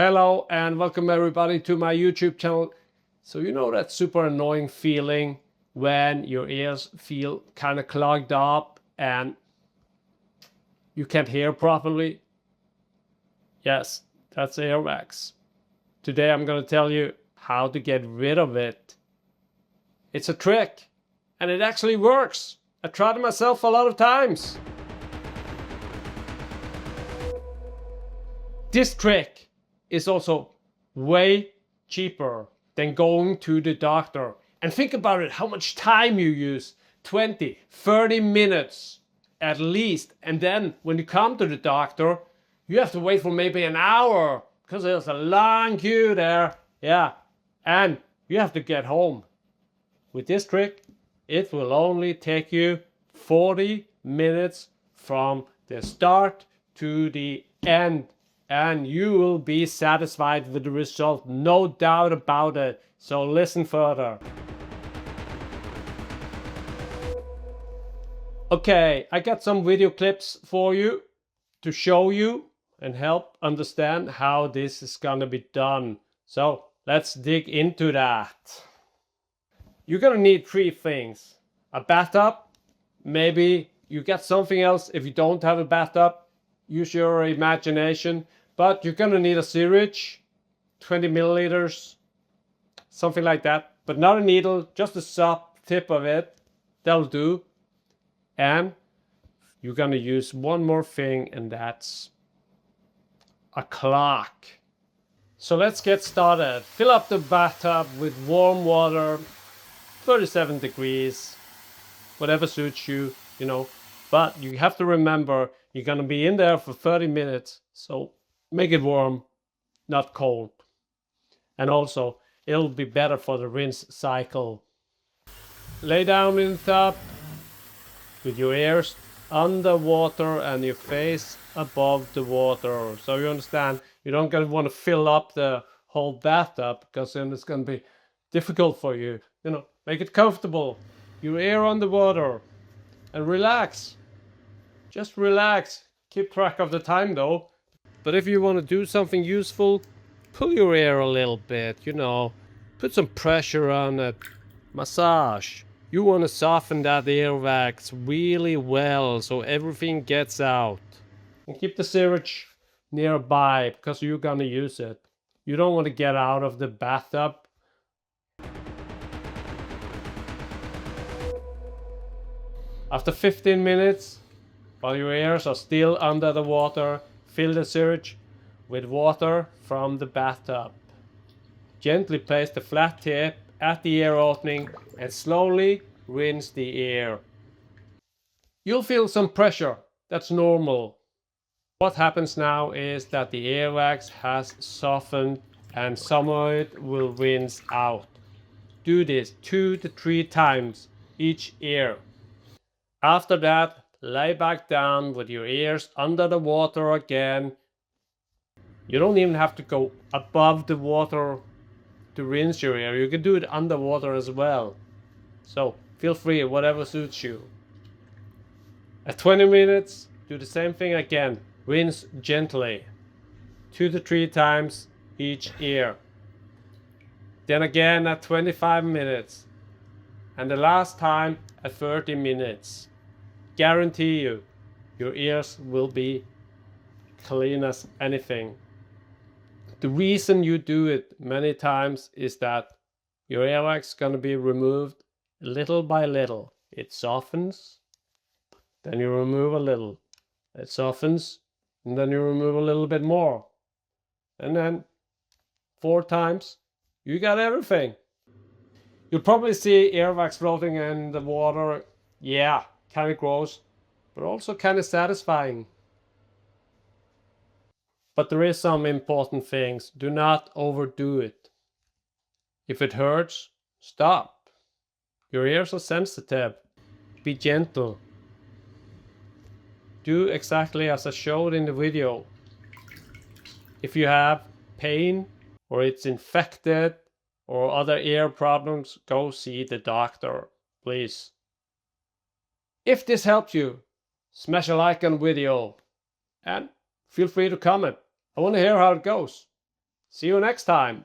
Hello and welcome everybody to my YouTube channel. So you know that super annoying feeling when your ears feel kind of clogged up and you can't hear properly? Yes, that's earwax. Today I'm going to tell you how to get rid of it. It's a trick and it actually works. I tried it myself a lot of times. This trick is also way cheaper than going to the doctor. And think about it, how much time you use. 20, 30 minutes at least. And then when you come to the doctor, you have to wait for maybe an hour because there's a long queue there. Yeah, and you have to get home. With this trick, it will only take you 40 minutes from the start to the end. And you will be satisfied with the result, no doubt about it. So listen further. Okay, I got some video clips for you to show you and help understand how this is gonna be done. So let's dig into that. You're gonna need three things. A bathtub, maybe you get something else. If you don't have a bathtub, use your imagination. But you're gonna need a syringe, 20 milliliters, something like that. But not a needle, just the soft tip of it. That'll do. And you're gonna use one more thing, and that's a clock. So let's get started. Fill up the bathtub with warm water, 37 degrees, whatever suits you, you know. But you have to remember, you're gonna be in there for 30 minutes. So make it warm, not cold. And also, it'll be better for the rinse cycle. Lay down in the tub with your ears under water and your face above the water. So you understand, you don't gonna want to fill up the whole bathtub because then it's gonna be difficult for you. You know, make it comfortable. Your ear on the water and relax. Just relax. Keep track of the time though. But if you want to do something useful, pull your ear a little bit, you know. Put some pressure on it. Massage. You want to soften that earwax really well so everything gets out. And keep the syringe nearby because you're gonna use it. You don't want to get out of the bathtub. After 15 minutes, while your ears are still under the water, fill the syringe with water from the bathtub. Gently place the flat tip at the ear opening and slowly rinse the ear. You'll feel some pressure, that's normal. What happens now is that the earwax has softened and some of it will rinse out. Do this 2 to 3 times each ear. After that, lay back down with your ears under the water again. You don't even have to go above the water to rinse your ear. You can do it underwater as well. So feel free, whatever suits you. At 20 minutes, do the same thing again. Rinse gently. 2 to 3 times each ear. Then again at 25 minutes. And the last time at 30 minutes. Guarantee you, your ears will be clean as anything. The reason you do it many times is that your earwax is going to be removed little by little. It softens, then you remove a little. It softens, and then you remove a little bit more. And then 4 times, you got everything. You'll probably see earwax floating in the water. Yeah, kind of gross, but also kind of satisfying. But there is some important things. Do not overdo it. If it hurts, stop. Your ears are sensitive. Be gentle. Do exactly as I showed in the video. If you have pain or it's infected or other ear problems, go see the doctor, please. If this helped you, smash a like on the video and feel free to comment. I want to hear how it goes. See you next time.